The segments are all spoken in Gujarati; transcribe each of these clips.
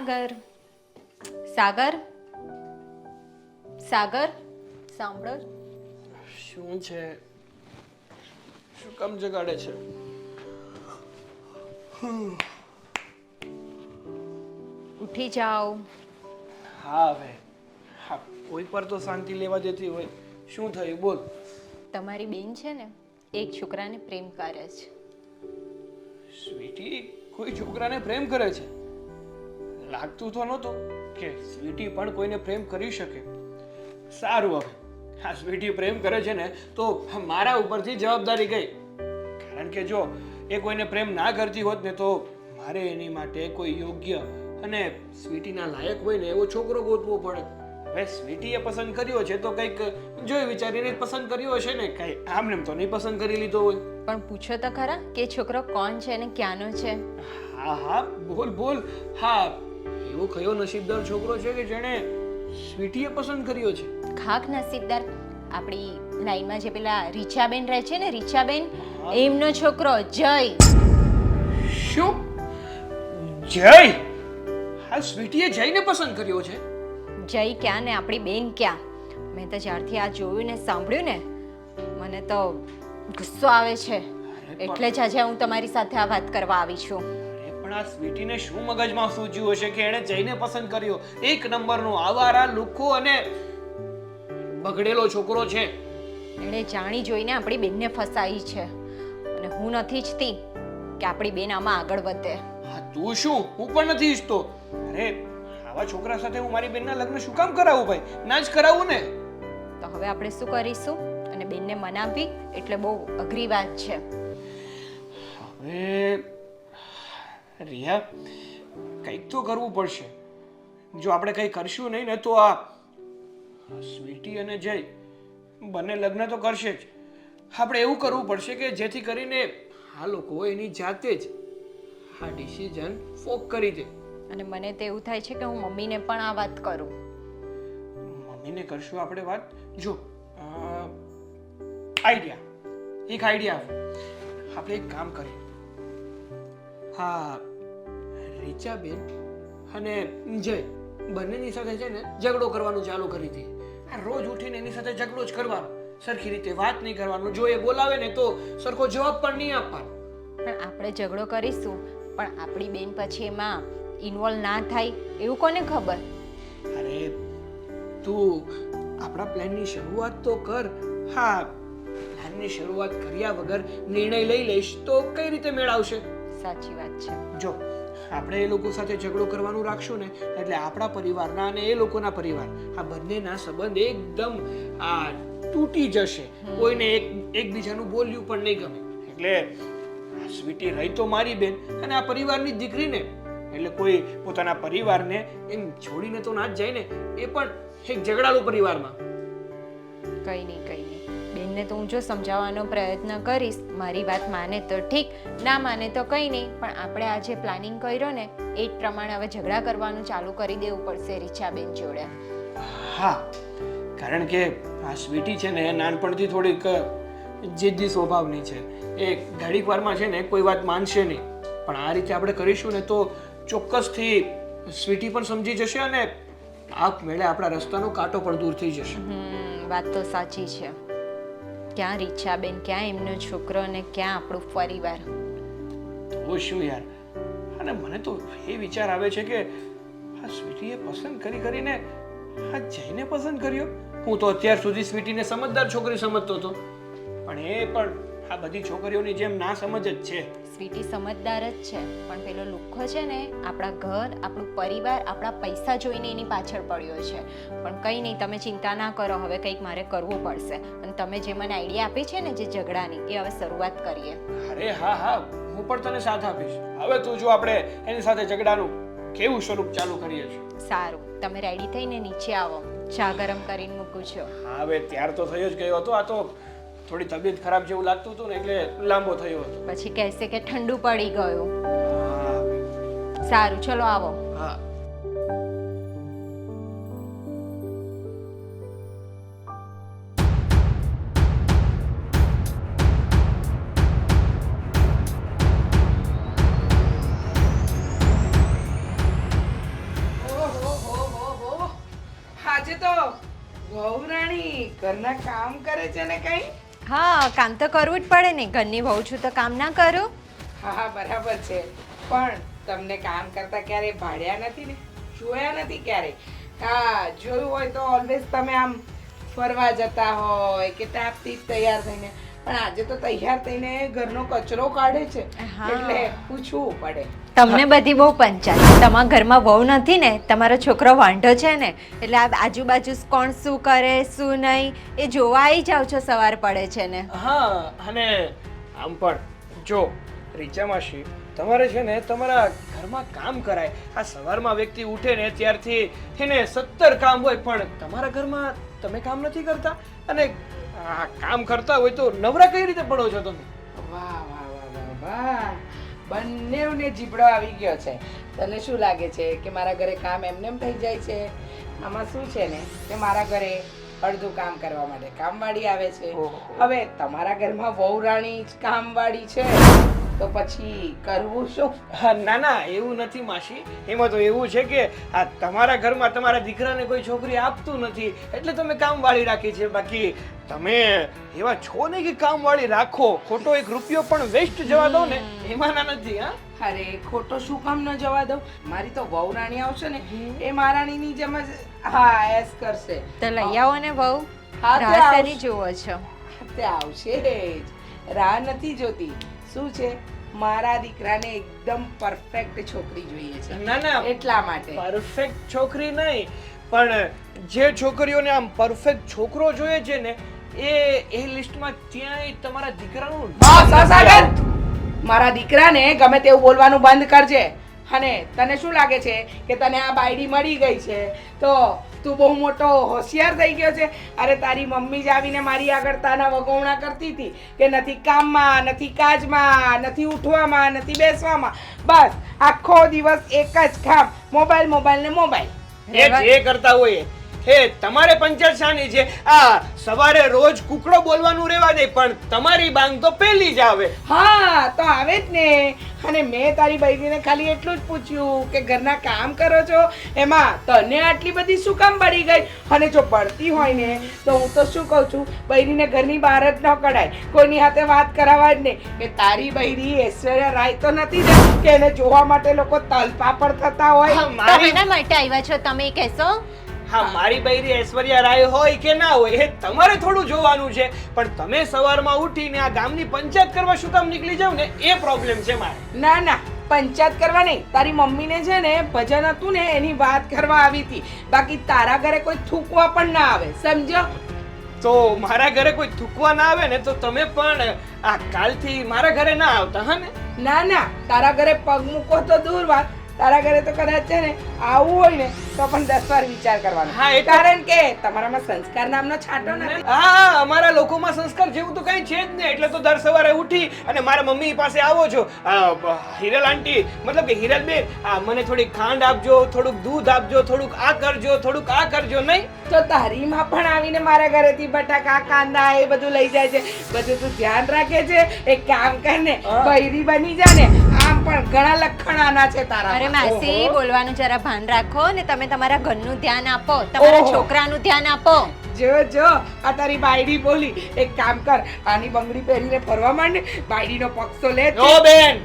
સાગર સાગર સાગર સાંભળો. શું છે? શું કામ જગાડે છે? ઉઠી જાઓ. હા હવે હા, કોઈ પર તો શાંતિ લેવા દેતી હોય. શું થયું બોલ. તમારી બેન છે ને એક છોકરાને પ્રેમ કરે છે. સ્વીટી કોઈ છોકરાને પ્રેમ કરે છે? લાગતું તો નહોતું કે સ્વીટી પણ કોઈને પ્રેમ કરી શકે. સારું, હવે હા સ્વીટી પ્રેમ કરે છે ને તો મારા ઉપરથી જવાબદારી ગઈ. કારણ કે જો એ કોઈને પ્રેમ ના કરતી હોત ને તો મારે એની માટે કોઈ યોગ્ય અને સ્વીટીના લાયક હોય ને એવો છોકરો ગોતવો પડે. હવે સ્વીટીએ પસંદ કર્યો છે તો કંઈક જોઈ વિચારીને જ પસંદ કર્યો હશે ને, કઈ આમને તો નહીં પસંદ કરી લીધો હોય. પણ પૂછો તો ખરા કે છોકરો કોણ છે અને ક્યાંનો છે? હા હા બોલ બોલ. હા, એવો કયો નસીબદાર છોકરો છે કે જેણે સ્વીટીએ પસંદ કર્યો છે? ખાક નસીબદાર. આપણી લાઈનમાં જે પેલા રીચાબેન રહે છે ને, રીચાબેન, એમનો છોકરો જય. શું? જય? હા સ્વીટીએ જયને પસંદ કર્યો છે? જય ક્યાં ને આપણી બેન ક્યાં? મેં તો જ્યારથી આ જોયું ને સાંભળ્યું ને મને તો ગુસ્સો આવે છે. એટલે જ આજે હું તમારી સાથે આ વાત કરવા આવી છું. અરે પણ આ સ્વીટીને શું મગજમાં સૂજ્યું હશે કે એણે જયને પસંદ કર્યો? એક નંબરનો આવારા, લુખ્ખો અને બગડેલો છોકરો છે. એણે જાણી જોઈને આપણી બેનને ફસાઈ છે અને હું નથી ઈચ્છતી કે આપણી બેન આમાં આગળ વધે. હા તું શું? હું પણ નથી ઈચ્છતો. અરે આવા છોકરા સાથે હું મારી બેનના લગ્ન શું કામ કરાવું ભાઈ? ના જ કરાવું ને. તો હવે આપણે શું કરીશું? અને બેનને મનાવવી એટલે બહુ અઘરી વાત છે. હવે રિયા, કંઈક તો કરવું પડશે. જો આપણે કંઈ કરશું નહીં ને તો આ સ્વીટી અને જય બંને લગ્ન તો કરશે જ. આપણે એવું કરવું પડશે કે જેથી કરીને આ લોકો એની જાતે જ આ ડિસિઝન ફોક કરી દે. અને મને તો એવું થાય છે કે હું મમ્મીને પણ આ વાત કરું. મમ્મીને કરશું આપણે વાત. જો આઈડિયા, એક આઈડિયા આવે. આપણે એક કામ કરીએ. હા, રીચાબેન અને જય બંનેની સાથે છે ને ઝઘડો કરવાનું ચાલુ કરી દઈએ. આ રોજ ઉઠીને એની સાથે ઝઘડો જ કરવાનો, સરખી રીતે વાત નહીં કરવાનું. જો એ બોલાવે ને તો સરખો જવાબ પણ નહીં આપવાનો. પણ આપણે ઝઘડો કરીશું પણ આપણી બેન પછી એમાં ઇન્વોલ્વ ના થાય એવું કોને ખબર? અરે તું આપણા પ્લાનની શરૂઆત તો કર. હા, પ્લાનની શરૂઆત કર્યા વગર નિર્ણય લઈ લઈશ તો કઈ રીતે મેળ આવશે? સાચી વાત છે. જો આપણે એ લોકો સાથે ઝઘડો કરવાનું રાખશું ને એટલે આપણા પરિવારના અને એ લોકોના પરિવાર આ બંનેના સંબંધ એકદમ તૂટી જશે. કોઈને એકબીજાનું બોલ્યું પણ નહીં ગમે. એટલે સ્વીટી રહી તો મારી બેન અને આ પરિવારની દીકરીને, એટલે કોઈ પોતાના પરિવારને એમ છોડીને તો ના જ જાય ને, એ પણ એક ઝઘડાળુ પરિવારમાં. કઈ નહીં કઈ નહીં, બેનને તો હું જો સમજાવવાનો પ્રયત્ન કરીશ. મારી વાત માને તો ઠીક, ના માને તો કંઈ નહીં. પણ આપણે આ જે પ્લાનિંગ કર્યો ને એ જ પ્રમાણે હવે ઝઘડા કરવાનું ચાલુ કરી દેવું પડશે રીચાબેન જોડે. હા, કારણ કે આ સ્વીટી છે ને નાનપણથી થોડીક જિદ્દી સ્વભાવની છે. એ ઘડીક વારમાં છે ને કોઈ વાત માનશે નહીં. પણ આ રીતે આપણે કરીશું ને તો ચોક્કસથી સ્વીટી પણ સમજી જશે અને આપમેળે આપણા રસ્તાનો કાંટો પણ દૂર થઈ જશે. વાત તો સાચી છે. ક્યાં રીચાબેન, ક્યાં એમનો છોકરો અને ક્યાં આપણો પરિવાર. તો શું યાર, અને મને તો એ વિચાર આવે છે કે આ સ્વીટીએ પસંદ કરીને આ જયને પસંદ કર્યો. હું તો અત્યાર સુધી સ્વીટીને સમજદાર છોકરી સમજતો હતો, પણ એ પણ આ બધી છોકરીઓની જેમ ના સમજ જ છે. સ્વીટી સમજદાર જ છે પણ પેલો લુખ્ખો છે ને આપણા ઘર, આપણું પરિવાર, આપણા પૈસા જોઈને એની પાછળ પડ્યો છે. પણ કંઈ નહીં, તમે ચિંતા ના કરો. હવે કંઈક મારે કરવું પડશે. અને તમે જે મને આઈડિયા આપી છે ને જે ઝઘડાની, એ હવે શરૂઆત કરીએ. અરે હા હા, હું પણ તને સાથ આપીશ. હવે તું જો આપણે એની સાથે ઝઘડાનું કેવું સ્વરૂપ ચાલુ કરીએ છીએ. સારું, તમે રેડી થઈને નીચે આવો. ચા ગરમ કરીને મૂકું છું. હા હવે ત્યાર તો થયો જ ગયો હતો. આ તો થોડી તબિયત ખરાબ જેવું લાગતું હતું ને એટલે લાંબો થયો હતો. પછી કહેશે કે ઠંડુ પડી ગયું. હા સારું, ચલો આવો. હા. આજે તો વહુરાણી ઘરના કામ કરે છે ને કઈ? હા, કામ તો કરવું જ પડે ને, ઘરની વહુ છું તો કામ ના કરું? હા બરાબર છે, પણ તમને કામ કરતા ક્યારે ભાડ્યા નથી ને, જોયા નથી ક્યારે? હા, જોયું હોય તો ઓલવેઝ તમે આમ ફરવા જતા હોય કે ટાપથી તૈયાર થઈને, પણ આજે તો તૈયાર થઈને ઘરનો કચરો કાઢે છે, હા. એટલે પૂછવું પડે. તમને બધી બહુ પંચાયત, તમારા ઘરમાં વહુ નથી ને, તમારો છોકરો વાંઢો છે ને, એટલે આ આજુબાજુ કોણ શું કરે શું નહીં એ જોવા આવી જાવ છો સવાર પડે છે ને. હા, અને આમ પણ જો રીચા માસી, તમારે છે ને તમારા ઘરમાં કામ કરાય. આ સવારમાં વ્યક્તિ ઉઠે ને ત્યારથી એને 70 કામ હોય, પણ તમારા ઘરમાં તમે કામ નથી કરતા, અને આ કામ કરતા હોય તો નવરા કઈ રીતે પડો છો તમે? વાહ વાહ વાહ વાહ વાહ, બંનેવને જીબડો આવી ગયો છે. તને શું લાગે છે કે મારા ઘરે કામ એમને એમ થઈ જાય છે? આમાં શું છે ને કે મારા ઘરે અડધું કામ કરવા માટે કામવાળી આવે છે. ઓહો. હવે તમારા ઘરમાં વહુરાણી જ કામવાળી છે તો પછી કરવું શું? હા, ના ના, એવું નથી માસી. એમાં તો એવું છે કે આ તમારા ઘરમાં તમારા દીકરાને કોઈ છોકરી આપતું નથી એટલે તમે કામવાળી રાખી છે. બાકી તમે એવા છો નહીં કે કામવાળી રાખો, ખોટો 1 રૂપિયો પણ વેસ્ટ જવા દો ને એમાં ના નથી. હા, અરે ખોટો શું કામ ન જવા દઉં? મારી તો વહુરાણી આવશે ને એ મહારાણીની જેમ જ હા એસ કરશે. તો લઈ આવો ને વહુ, હા, તે રાહ આવશે. શેની જુઓ છો? તે આવશે જ, રાહ નથી જોતી. શું છે, મારા દીકરાને એકદમ પરફેક્ટ છોકરી જોઈએ છે, ના ના, એટલા માટે. પરફેક્ટ છોકરી નહીં, પણ જે છોકરીઓને આમ પરફેક્ટ છોકરો જોઈએ છે ને એ લિસ્ટમાં ત્યાંય તમારા દીકરાનું બસ સાગર, મારા દીકરાને ગમે તેવું બોલવાનું બંધ કરજે. અને તને શું લાગે છે કે તને આ બાયડી મળી ગઈ છે તો તું બહુ મોટો હોશિયાર થઈ ગયો છે? અરે તારી મમ્મી જ આવીને મારી આગળ તાના વગોવણા કરતી હતી કે નથી કામમાં, નથી કાજમાં, નથી ઉઠવામાં, નથી બેસવામાં, બસ આખો દિવસ એક જ કામ, મોબાઈલ મોબાઈલ ને મોબાઈલ. એ જે કરતા હોય એ તમારે પંચાયત શાની છે? આ સવારે રોજ કુકડો બોલવાનું રહેવા દે, પણ તમારી બાંગ તો પેલી જ આવે. હા તો આવે જ ને. અને મેં તારી બહેનીને ખાલી એટલું જ પૂછ્યું કે ઘરના કામ કરો છો, એમાં તને આટલી બધી શું કામ પડી ગઈ? અને જો પડતી હોય ને તો હું તો શું કહું છું, બહેનીને ઘરની બહાર જ ન કઢાય, કોઈની હાથે વાત કરાવવા જ નહીં. કે તારી બહેરી ઐશ્વર્યા રાય તો નથી ને કે એને જોવા માટે લોકો તલપાપડ થતા હોય. હા, તો મારી એના માટે આવ્યા છો તમે કહેશો? હા, મારી બૈરી ઐશ્વર્યા રાય હોય કે ના હોય એ તમારે થોડું જોવાનું છે, પણ તમે સવારમાં ઉઠીને આ ગામની પંચાયત કરવા શું કામ નીકળી જાવ ને એ પ્રોબ્લેમ છે મારે. ના ના, પંચાયત કરવા નહીં, તારી મમ્મીને છે ને ભજન હતું ને એની વાત કરવા આવી હતી. બાકી તારા ઘરે કોઈ થૂકવા પણ ના આવે, સમજો? તો મારા ઘરે કોઈ થૂકવા ના આવે ને તો તમે પણ આ કાલથી મારા ઘરે ના આવતા. હા ને? ના ના, તારા ઘરે પગ મૂકો તો દૂર વાત, તારા ઘરે તો કદાચ છે ને આવું હોય ને તો પણ 10 વાર વિચાર કરવાનો. હા, એ તો- કારણ કે તમારામાં સંસ્કાર નામનો છાંટો નથી. હા, અમારા લોકોમાં સંસ્કાર જેવું તો કઈ છે જ નહીં, એટલે તો દર સવારે ઉઠી અને મારા મમ્મી પાસે આવો છો. હિરલ આંટી, મતલબ કે હિરલ બેન, મને થોડીક ખાંડ આપજો, થોડુંક દૂધ આપજો, થોડુંક આ કરજો, થોડુંક આ કરજો. નહીં તો તારી માં પણ આવીને મારા ઘરેથી બટાકા કાંદા એ બધું લઈ જાય છે. બધું તું ધ્યાન રાખે છે. એક કામ કર ને, બૈરી બની જા ને. આમ પણ ઘણા લખણ આના છે તારા. અરે માસી, બોલવાનું જરા ભાન રાખો ને, તમે તમારા ઘરનું ધ્યાન આપો, તમારા ઓહો. છોકરાનું ધ્યાન આપો. જો આ તારી બાયડી બોલી. એક કામ કર, આની બંગડી પહેરીને ફરવા માંડ ને, બાયડીનો પક્ષો લે. ઓ બેન,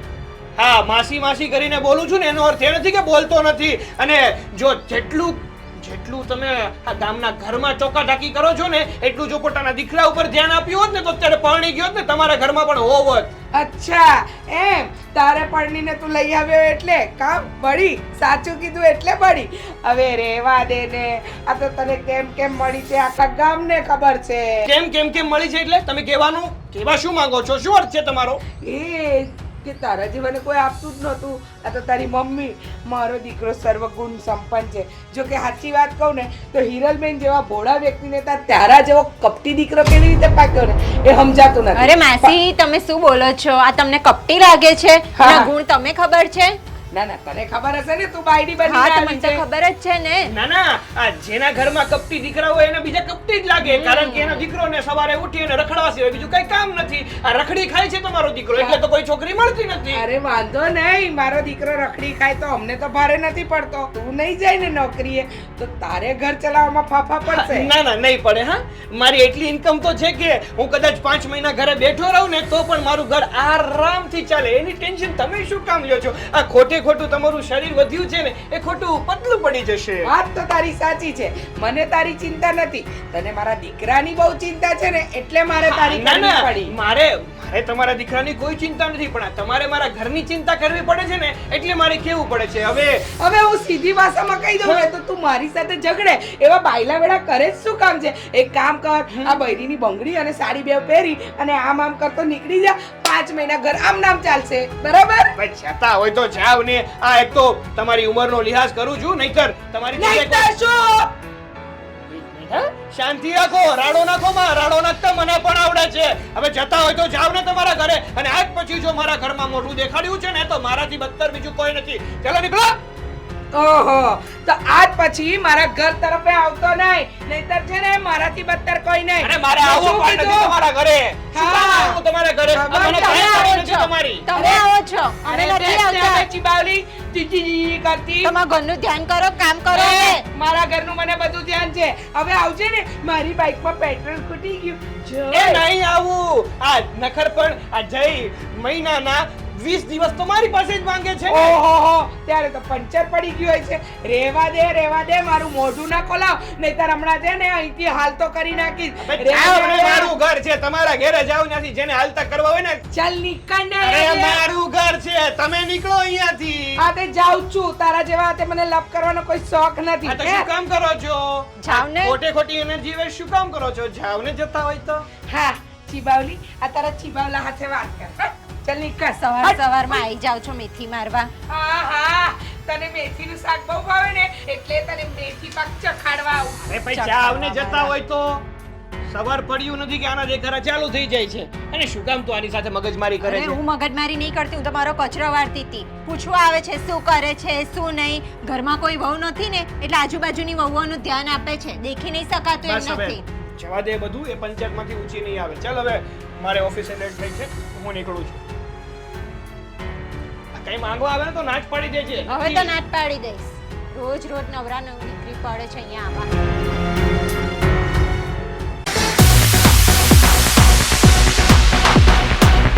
હા, માસી માસી કરીને બોલું છું ને એનો અર્થ એ નથી કે બોલતો નથી. અને જો જેટલું તમે આ ગામના ઘરમાં ચોકાઢાકી કરો છો ને એટલું જો પોતાના દીકરા ઉપર ધ્યાન આપ્યું હોત ને તો અત્યારે પરણી ગયો હોત ને, તમારા ઘરમાં પણ હોત. અચ્છા એમ? તારે પરણીને તું લઈ આવ્યો એટલે કામ બળી? સાચું કીધું એટલે બળી? હવે રેવા દે ને. આ તો તને કેમ મળી છે આખા ગામને ખબર છે. કેમ મળી છે એટલે તમે કેવા શું માંગો છો? શું અર્થ છે તમારો? એ કે તારા જીવને કોઈ આપતું જ નહોતું. આ તો તારી મમ્મી. મારો દીકરો સર્વગુણ સંપન્ન છે. જો કે સાચી વાત કહું ને તો હિરલબેન જેવા ભોળા વ્યક્તિને તારા જેવો કપટી દીકરો કેવી રીતે પાક્યો ને એ સમજાતું નથી. અરે માસી, તમે શું બોલો છો? આ તમને કપટી લાગે છે? હા. એના ગુણ તમે ખબર છે? ના ના તને ખબર હશે ને તું બાયડી બની હા તો આવી મને તો છે. ખબર જ છે ને. ના ના આ જેના ઘરમાં કપટી દીકરા હોય એને બીજા કપટી જ લાગે કારણ કે એના દીકરોને સવારે ઉઠી અને રખડવા સિવાય બીજું કઈ કામ નથી. આ રખડી ખાય છે તમારો દીકરો એટલે તો કોઈ છોકરી મળતી નથી. અરે વાંધો નહીં, મારો દીકરો રખડી ખાય તો અમને તો ભારે નથી પડતો. તું નહીં જાય ને નોકરીએ તો તારે ઘર ચલાવવામાં ફાફા પડશે. ના ના નહીં પડે હા. મારી એટલી ઇન્કમ તો છે કે હું કદાચ 5 મહિના ઘરે બેઠો રહું ને તો પણ મારું ઘર આરામથી ચાલે. એની ટેન્શન તમે શું કામ લ્યો છો? આ ખોટે ખોટું તમારું શરીર વધ્યું છે ને એ ખોટું પતલું પડી જશે. વાત તો તારી સાચી છે, મને તારી ચિંતા નથી. તને મારા દીકરાની બહુ ચિંતા છે ને એટલે મારે તારી ના કરવી ના પડી. મારે તમારા દીકરાની કોઈ ચિંતા નથી પણ આ તમારે મારા ઘરની ચિંતા કરવી પડે છે ને એટલે મારે કેવું પડે છે. હવે હું સીધી ભાષામાં કહી દઉં ને તો તું મારી સાથે ઝઘડે એવા બાયલા વેડા કરે જ શું કામ છે? એક કામ કર, આ બૈરીની બંગડી અને સાડી બેવ પહેરી અને આમ કરતો નીકળી જા. 5 મહિના ઘર આમ નામ ચાલશે, બરાબર? ભાઈ જતા હોય તો જાવ ને. આ એક તો તમારી ઉંમરનો લિહાઝ કરું છું નહીતર તમારી નહીંતર શું? હા? શાંતિ રાખો, રાડો નાખો માં. રાડો નાખતા મને પણ આવડે છે. હવે જતા હોય તો જાવ ને તમારા ઘરે. અને આજ પછી જો મારા ઘરમાં મોઢું દેખાડ્યું છે ને તો મારાથી બદતર બીજું કોઈ નથી. ચાલો નીકળો. ઓહો, તો આજ પછી મારા ઘર તરફ આવતો નહીં, નહીંતર છે ને મારાથી બદતર કોઈ નહીં. અરે મારે આવવું શું પણ નથી કીધું? તમારા ઘરે. શું કામ હા. આવવું તમારા ઘરે? આ ખબર મને તમે કાંઈ આવો ખબર નથી છો. તમારી. તમે આવો છો અમે અરે નથી બેસ ને આવતા. હવે ચીબાવલી, ચીચી કરતી. તમારા ઘરનું ધ્યાન કરો, કામ કરો એ, ને. મારા ઘરનું મને બધું ધ્યાન છે. હવે આવજે ને, મારી બાઇકમાં પેટ્રોલ ખૂટી ગયું. જો. એ નહીં આવું. આ નખર પણ આ જઈ મહિનાના 20 દિવસ તો મારી પાસે જ માંગે છે ને. ઓહોહો, ત્યારે તો પંચર પડી ગયું હોય છે. રેવા દે મારું મોઢું ના ખોલાવ, નહીંતર હમણાં છે ને અહીંથી હાલ તો કરી નાખીશ. હવે રેવા જાઓ ને, દે. મારું ઘર છે. તમારા ઘરે જાવ નથી. જેને હાલતા કરવા હોય ને. ચાલ નીકળ ને. અરે મારું ઘર છે. તમે નીકળો અહીંયાથી. હા તે જાઉં જ છું. તારા જેવા હાથે મને લપ કરવાનો કોઈ શોખ નથી. આ તો શું કામ કરો છો? જાવ ને. ખોટે ખોટી એનર્જી વેસ્ટ શું કામ કરો છો? જાવ ને જતા હોય તો. હા ચીબાવલી, આ તારા ચીબાવલા હાથે વાત કર. હા? ચાલ નીકળ. સવાર સવારમાં આવી જાવ છો મેથી મારવા. હા તને મેથીનું શાક બહુ ભાવે ને એટલે તને મેથી પાક ચખાડવા આવું. અરે ભાઈ જાવ ને જતા હોય તો. સવાર પડ્યું નથી કે આના દેખાડા ચાલુ થઈ જાય છે. અને શું કામ તું આની સાથે મગજમારી કરે અરે છે? હું મગજમારી નહીં કરતી, હું તમારો કચરો વાળતી હતી. પૂછવા આવે છે શું કરે છે શું નહીં. ઘરમાં કોઈ વહુ નથી ને એટલે આજુબાજુની વહુઓનું ધ્યાન આપે છે. દેખી નહીં શકાતું બસ એમ હવે નથી. જવા દે બધું. એ પંચાયતમાંથી ઊંચી નહીં આવે. ચાલ હવે મારે ઓફિસે લેટ થઈ છે. હું નીકળું છું. આ કઈ માંગવા આવે ને તો નાચ પાડી દેજે. હવે તો નાટ પાડી દઈશ. રોજ નવરા નવ નીકળી પડે છે અહીંયા આવા.